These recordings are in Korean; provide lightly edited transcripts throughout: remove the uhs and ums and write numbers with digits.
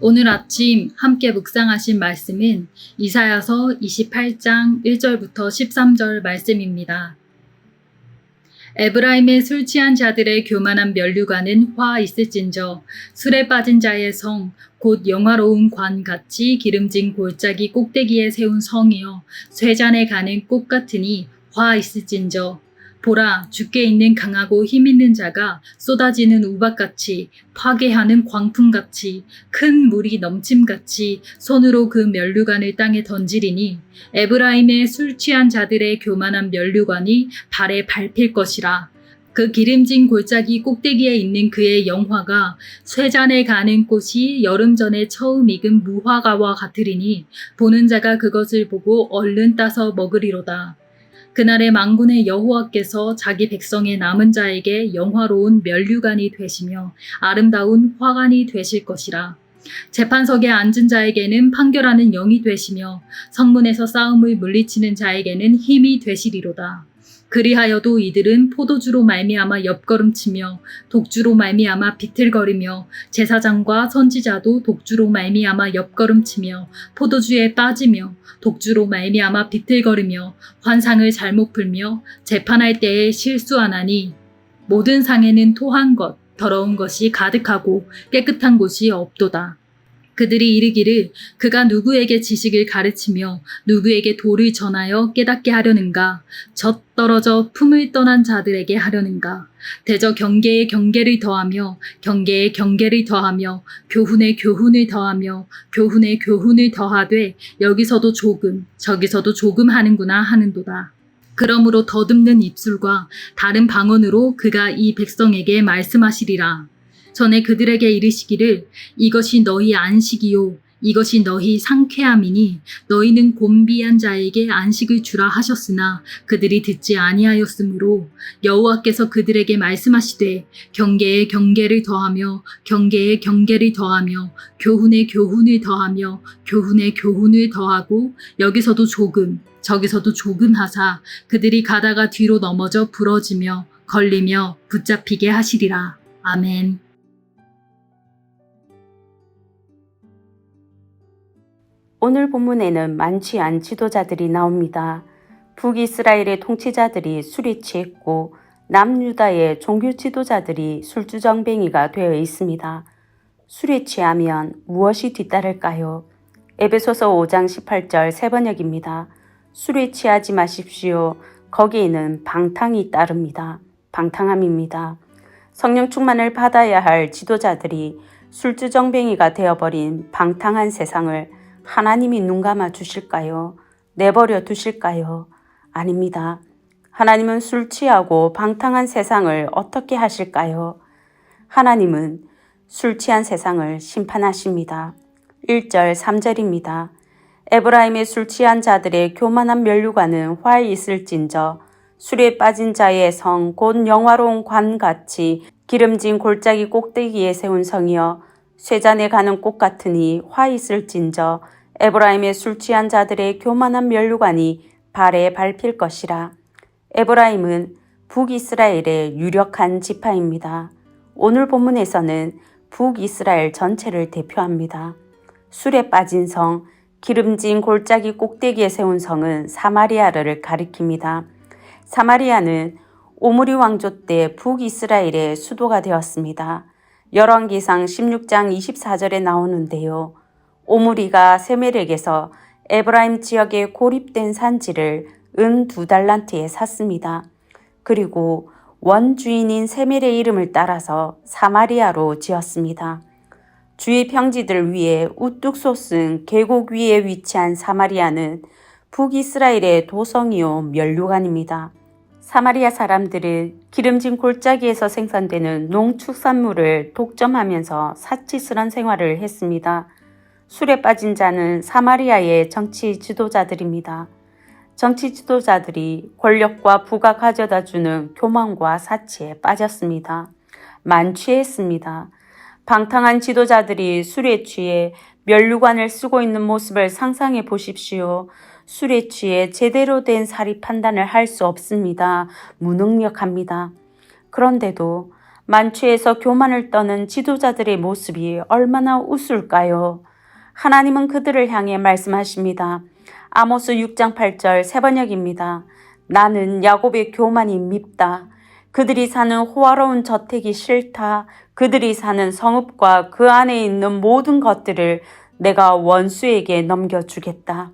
오늘 아침 함께 묵상하신 말씀은 이사야서 28장 1절부터 13절 말씀입니다. 에브라임의 술 취한 자들의 교만한 면류관은 화 있을진저 술에 빠진 자의 성 곧 영화로운 관같이 기름진 골짜기 꼭대기에 세운 성이여 쇠잔에 가는 꽃 같으니 화 있을진저 보라 주께 있는 강하고 힘있는 자가 쏟아지는 우박같이 파괴하는 광풍같이 큰 물이 넘침같이 손으로 그 면류관을 땅에 던지리니 에브라임의 술 취한 자들의 교만한 면류관이 발에 밟힐 것이라. 그 기름진 골짜기 꼭대기에 있는 그의 영화가 쇠잔에 가는 꽃이 여름 전에 처음 익은 무화과와 같으리니 보는 자가 그것을 보고 얼른 따서 먹으리로다. 그날에 만군의 여호와께서 자기 백성의 남은 자에게 영화로운 면류관이 되시며 아름다운 화관이 되실 것이라. 재판석에 앉은 자에게는 판결하는 영이 되시며 성문에서 싸움을 물리치는 자에게는 힘이 되시리로다. 그리하여도 이들은 포도주로 말미암아 옆걸음치며 독주로 말미암아 비틀거리며 제사장과 선지자도 독주로 말미암아 옆걸음치며 포도주에 빠지며 독주로 말미암아 비틀거리며 환상을 잘못 풀며 재판할 때에 실수하나니 모든 상에는 토한 것 더러운 것이 가득하고 깨끗한 곳이 없도다. 그들이 이르기를 그가 누구에게 지식을 가르치며 누구에게 도를 전하여 깨닫게 하려는가? 젖떨어져 품을 떠난 자들에게 하려는가? 대저 경계에 경계를 더하며 경계에 경계를 더하며 교훈에 교훈을 더하며 교훈에 교훈을 더하되 여기서도 조금 저기서도 조금 하는구나 하는도다. 그러므로 더듬는 입술과 다른 방언으로 그가 이 백성에게 말씀하시리라. 전에 그들에게 이르시기를 이것이 너희 안식이요 이것이 너희 상쾌함이니 너희는 곤비한 자에게 안식을 주라 하셨으나 그들이 듣지 아니하였으므로 여호와께서 그들에게 말씀하시되 경계에 경계를 더하며 경계에 경계를 더하며 교훈에 교훈을 더하며 교훈에 교훈을 더하고 여기서도 조금 저기서도 조금 하사 그들이 가다가 뒤로 넘어져 부러지며 걸리며 붙잡히게 하시리라. 아멘. 오늘 본문에는 많지 않은 지도자들이 나옵니다. 북이스라엘의 통치자들이 술이 취했고 남유다의 종교 지도자들이 술주정뱅이가 되어 있습니다. 술에 취하면 무엇이 뒤따를까요? 에베소서 5장 18절 세번역입니다. 술에 취하지 마십시오. 거기에는 방탕이 따릅니다. 방탕함입니다. 성령 충만을 받아야 할 지도자들이 술주정뱅이가 되어버린 방탕한 세상을 하나님이 눈감아 주실까요? 내버려 두실까요? 아닙니다. 하나님은 술 취하고 방탕한 세상을 어떻게 하실까요? 하나님은 술 취한 세상을 심판하십니다. 1절 3절입니다. 에브라임의 술 취한 자들의 교만한 면류관은 화에 있을진저 술에 빠진 자의 성 곧 영화로운 관같이 기름진 골짜기 꼭대기에 세운 성이여 쇠잔에 가는 꽃 같으니 화 있을진저 에브라임의 술 취한 자들의 교만한 면류관이 발에 밟힐 것이라. 에브라임은 북이스라엘의 유력한 지파입니다. 오늘 본문에서는 북이스라엘 전체를 대표합니다. 술에 빠진 성, 기름진 골짜기 꼭대기에 세운 성은 사마리아를 가리킵니다. 사마리아는 오므리 왕조 때 북이스라엘의 수도가 되었습니다. 열왕기상 16장 24절에 나오는데요. 오므리가 세멜에게서 에브라임 지역에 고립된 산지를 은 2달란트에 샀습니다. 그리고 원주인인 세멜의 이름을 따라서 사마리아로 지었습니다. 주위 평지들을 위해 우뚝 솟은 계곡 위에 위치한 사마리아는 북이스라엘의 도성이요 면류관입니다. 사마리아 사람들은 기름진 골짜기에서 생산되는 농축산물을 독점하면서 사치스런 생활을 했습니다. 술에 빠진 자는 사마리아의 정치 지도자들입니다. 정치 지도자들이 권력과 부가 가져다주는 교만과 사치에 빠졌습니다. 만취했습니다. 방탕한 지도자들이 술에 취해 면류관을 쓰고 있는 모습을 상상해 보십시오. 술에 취해 제대로 된 사리 판단을 할 수 없습니다. 무능력합니다. 그런데도 만취해서 교만을 떠는 지도자들의 모습이 얼마나 우스울까요? 하나님은 그들을 향해 말씀하십니다. 아모스 6장 8절 세 번역입니다. 나는 야곱의 교만이 밉다. 그들이 사는 호화로운 저택이 싫다. 그들이 사는 성읍과 그 안에 있는 모든 것들을 내가 원수에게 넘겨주겠다.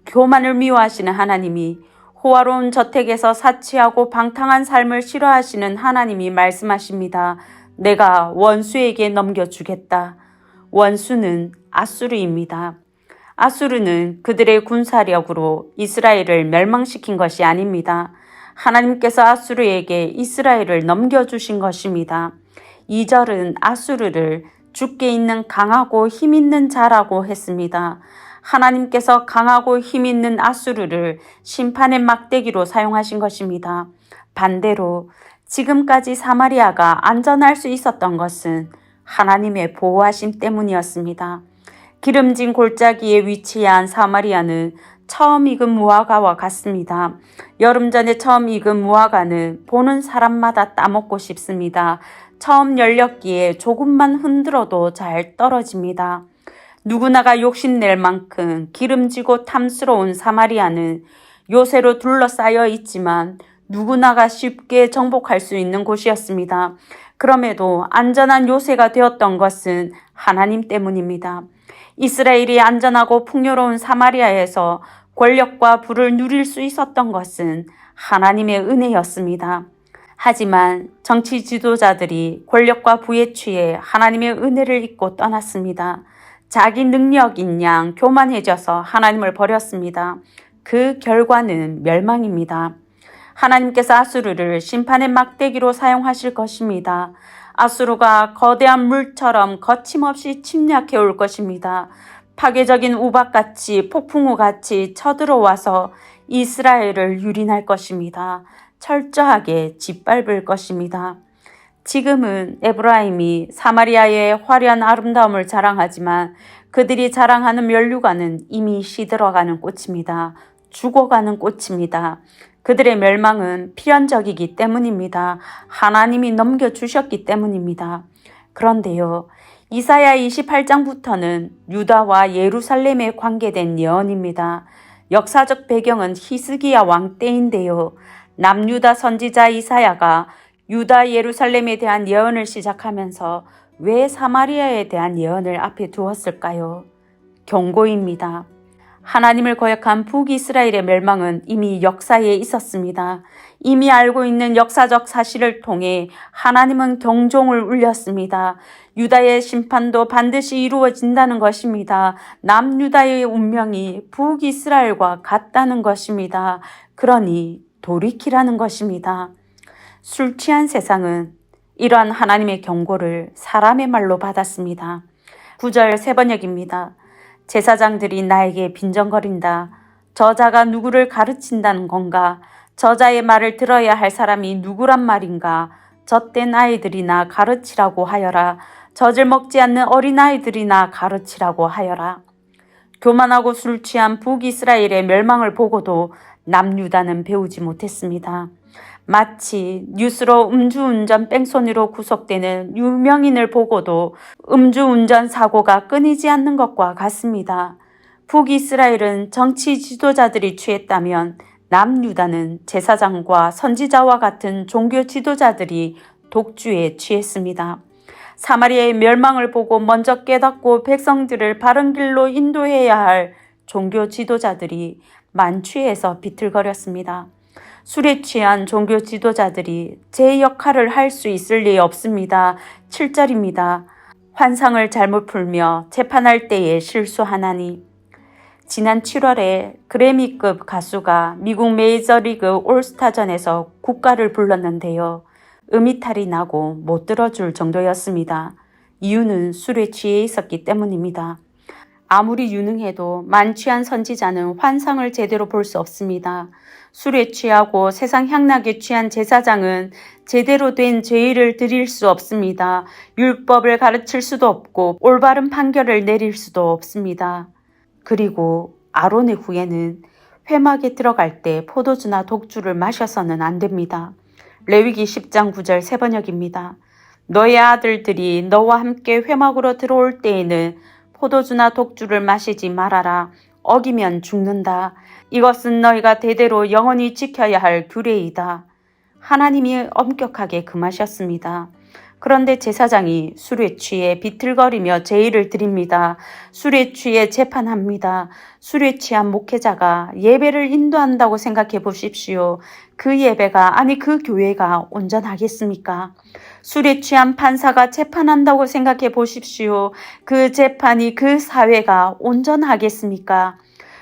교만을 미워하시는 하나님이, 호화로운 저택에서 사치하고 방탕한 삶을 싫어하시는 하나님이 말씀하십니다. 내가 원수에게 넘겨주겠다. 원수는 아수르입니다. 아수르는 그들의 군사력으로 이스라엘을 멸망시킨 것이 아닙니다. 하나님께서 아수르에게 이스라엘을 넘겨주신 것입니다. 2절은 아수르를 주께 있는 강하고 힘있는 자라고 했습니다. 하나님께서 강하고 힘있는 아수르를 심판의 막대기로 사용하신 것입니다. 반대로 지금까지 사마리아가 안전할 수 있었던 것은 하나님의 보호하심 때문이었습니다. 기름진 골짜기에 위치한 사마리아는 처음 익은 무화과와 같습니다. 여름 전에 처음 익은 무화과는 보는 사람마다 따먹고 싶습니다. 처음 열렸기에 조금만 흔들어도 잘 떨어집니다. 누구나가 욕심낼 만큼 기름지고 탐스러운 사마리아는 요새로 둘러싸여 있지만 누구나가 쉽게 정복할 수 있는 곳이었습니다. 그럼에도 안전한 요새가 되었던 것은 하나님 때문입니다. 이스라엘이 안전하고 풍요로운 사마리아에서 권력과 부를 누릴 수 있었던 것은 하나님의 은혜였습니다. 하지만 정치 지도자들이 권력과 부에 취해 하나님의 은혜를 잊고 떠났습니다. 자기 능력인 양 교만해져서 하나님을 버렸습니다. 그 결과는 멸망입니다. 하나님께서 아수르를 심판의 막대기로 사용하실 것입니다. 아수르가 거대한 물처럼 거침없이 침략해 올 것입니다. 파괴적인 우박같이 폭풍우같이 쳐들어와서 이스라엘을 유린할 것입니다. 철저하게 짓밟을 것입니다. 지금은 에브라임이 사마리아의 화려한 아름다움을 자랑하지만 그들이 자랑하는 면류관은 이미 시들어가는 꽃입니다. 죽어가는 꽃입니다. 그들의 멸망은 필연적이기 때문입니다. 하나님이 넘겨주셨기 때문입니다. 그런데요, 이사야 28장부터는 유다와 예루살렘에 관계된 예언입니다. 역사적 배경은 히스기야 왕 때인데요. 남유다 선지자 이사야가 유다 예루살렘에 대한 예언을 시작하면서 왜 사마리아에 대한 예언을 앞에 두었을까요? 경고입니다. 하나님을 거역한 북이스라엘의 멸망은 이미 역사에 있었습니다. 이미 알고 있는 역사적 사실을 통해 하나님은 경종을 울렸습니다. 유다의 심판도 반드시 이루어진다는 것입니다. 남유다의 운명이 북이스라엘과 같다는 것입니다. 그러니 돌이키라는 것입니다. 술 취한 세상은 이러한 하나님의 경고를 사람의 말로 받았습니다. 9절 세 번역입니다. 제사장들이 나에게 빈정거린다. 저자가 누구를 가르친다는 건가? 저자의 말을 들어야 할 사람이 누구란 말인가? 젖된 아이들이나 가르치라고 하여라. 젖을 먹지 않는 어린아이들이나 가르치라고 하여라. 교만하고 술 취한 북이스라엘의 멸망을 보고도 남유다는 배우지 못했습니다. 마치 뉴스로 음주운전 뺑소니로 구속되는 유명인을 보고도 음주운전 사고가 끊이지 않는 것과 같습니다. 북이스라엘은 정치 지도자들이 취했다면 남유다는 제사장과 선지자와 같은 종교 지도자들이 독주에 취했습니다. 사마리아의 멸망을 보고 먼저 깨닫고 백성들을 바른 길로 인도해야 할 종교 지도자들이 만취해서 비틀거렸습니다. 술에 취한 종교 지도자들이 제 역할을 할 수 있을 리 없습니다. 7절입니다. 환상을 잘못 풀며 재판할 때에 실수하나니. 지난 7월에 그래미급 가수가 미국 메이저리그 올스타전에서 국가를 불렀는데요. 음이탈이 나고 못 들어줄 정도였습니다. 이유는 술에 취해 있었기 때문입니다. 아무리 유능해도 만취한 선지자는 환상을 제대로 볼 수 없습니다. 술에 취하고 세상 향락에 취한 제사장은 제대로 된 제의를 드릴 수 없습니다. 율법을 가르칠 수도 없고 올바른 판결을 내릴 수도 없습니다. 그리고 아론의 후예는 회막에 들어갈 때 포도주나 독주를 마셔서는 안 됩니다. 레위기 10장 9절 세 번역입니다. 너의 아들들이 너와 함께 회막으로 들어올 때에는 포도주나 독주를 마시지 말아라. 어기면 죽는다. 이것은 너희가 대대로 영원히 지켜야 할 규례이다. 하나님이 엄격하게 금하셨습니다. 그런데 제사장이 술에 취해 비틀거리며 제의를 드립니다. 술에 취해 재판합니다. 술에 취한 목회자가 예배를 인도한다고 생각해 보십시오. 그 예배가 아니 그 교회가 온전하겠습니까? 술에 취한 판사가 재판한다고 생각해 보십시오. 그 재판이 그 사회가 온전하겠습니까?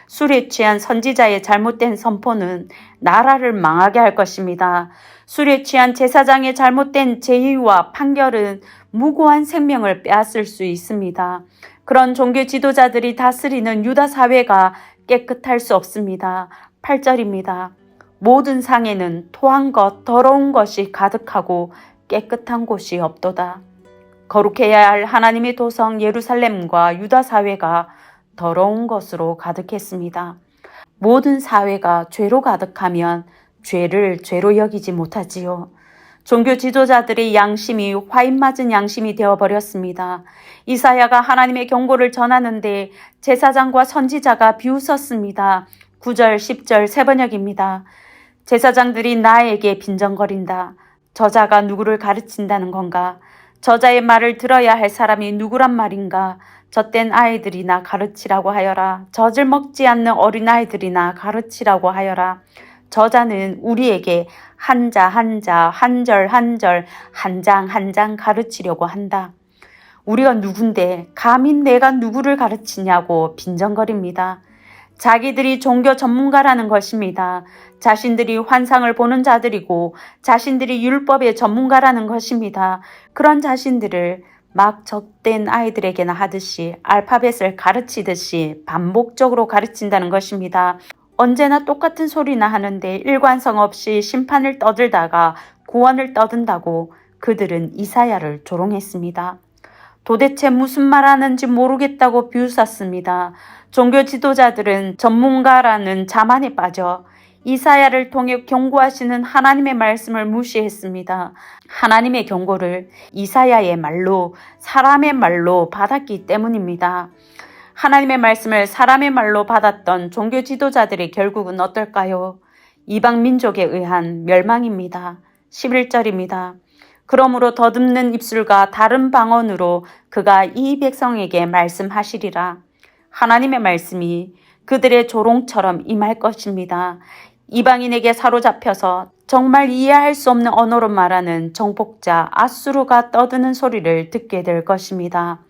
술에 취한 선지자의 잘못된 선포는 나라를 망하게 할 것입니다. 술에 취한 제사장의 잘못된 제의와 판결은 무고한 생명을 빼앗을 수 있습니다. 그런 종교 지도자들이 다스리는 유다 사회가 깨끗할 수 없습니다. 8절입니다. 모든 상에는 토한 것, 더러운 것이 가득하고 깨끗한 곳이 없도다. 거룩해야 할 하나님의 도성 예루살렘과 유다 사회가 더러운 것으로 가득했습니다. 모든 사회가 죄로 가득하면 죄를 죄로 여기지 못하지요. 종교 지도자들의 양심이 화인 맞은 양심이 되어버렸습니다. 이사야가 하나님의 경고를 전하는데 제사장과 선지자가 비웃었습니다. 9절, 10절 세 번역입니다. 제사장들이 나에게 빈정거린다. 저자가 누구를 가르친다는 건가? 저자의 말을 들어야 할 사람이 누구란 말인가? 젖된 아이들이나 가르치라고 하여라. 젖을 먹지 않는 어린아이들이나 가르치라고 하여라. 저자는 우리에게 한자 한자, 한절 한절, 한 장 한 장 가르치려고 한다. 우리가 누군데 감히 내가 누구를 가르치냐고 빈정거립니다. 자기들이 종교 전문가라는 것입니다. 자신들이 환상을 보는 자들이고 자신들이 율법의 전문가라는 것입니다. 그런 자신들을 막 젖된 아이들에게나 하듯이 알파벳을 가르치듯이 반복적으로 가르친다는 것입니다. 언제나 똑같은 소리나 하는데 일관성 없이 심판을 떠들다가 구원을 떠든다고 그들은 이사야를 조롱했습니다. 도대체 무슨 말하는지 모르겠다고 비웃었습니다. 종교 지도자들은 전문가라는 자만에 빠져 이사야를 통해 경고하시는 하나님의 말씀을 무시했습니다. 하나님의 경고를 이사야의 말로, 사람의 말로 받았기 때문입니다. 하나님의 말씀을 사람의 말로 받았던 종교 지도자들의 결국은 어떨까요? 이방 민족에 의한 멸망입니다. 11절입니다. 그러므로 더듬는 입술과 다른 방언으로 그가 이 백성에게 말씀하시리라. 하나님의 말씀이 그들의 조롱처럼 임할 것입니다. 이방인에게 사로잡혀서 정말 이해할 수 없는 언어로 말하는 정복자 아수르가 떠드는 소리를 듣게 될 것입니다.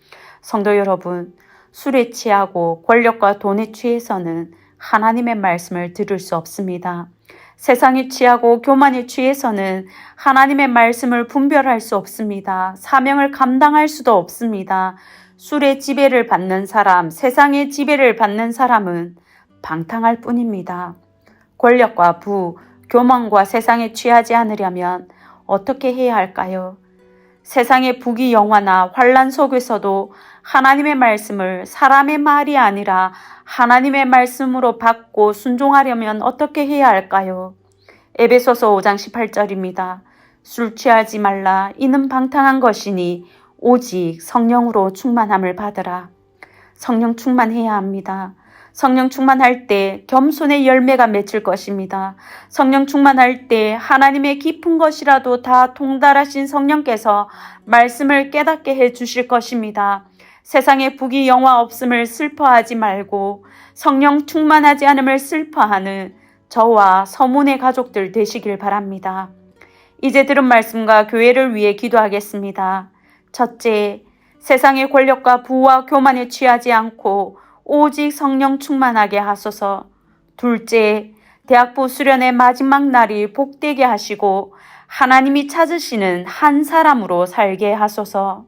성도 여러분, 술에 취하고 권력과 돈에 취해서는 하나님의 말씀을 들을 수 없습니다. 세상에 취하고 교만에 취해서는 하나님의 말씀을 분별할 수 없습니다. 사명을 감당할 수도 없습니다. 술의 지배를 받는 사람, 세상의 지배를 받는 사람은 방탕할 뿐입니다. 권력과 부, 교만과 세상에 취하지 않으려면 어떻게 해야 할까요? 세상의 부귀영화나 환란 속에서도 하나님의 말씀을 사람의 말이 아니라 하나님의 말씀으로 받고 순종하려면 어떻게 해야 할까요? 에베소서 5장 18절입니다. 술 취하지 말라. 이는 방탕한 것이니 오직 성령으로 충만함을 받으라. 성령 충만해야 합니다. 성령 충만할 때 겸손의 열매가 맺힐 것입니다. 성령 충만할 때 하나님의 깊은 것이라도 다 통달하신 성령께서 말씀을 깨닫게 해 주실 것입니다. 세상에 부귀 영화 없음을 슬퍼하지 말고 성령 충만하지 않음을 슬퍼하는 저와 서문의 가족들 되시길 바랍니다. 이제 들은 말씀과 교회를 위해 기도하겠습니다. 첫째, 세상의 권력과 부와 교만에 취하지 않고 오직 성령 충만하게 하소서. 둘째, 대학부 수련의 마지막 날이 복되게 하시고 하나님이 찾으시는 한 사람으로 살게 하소서.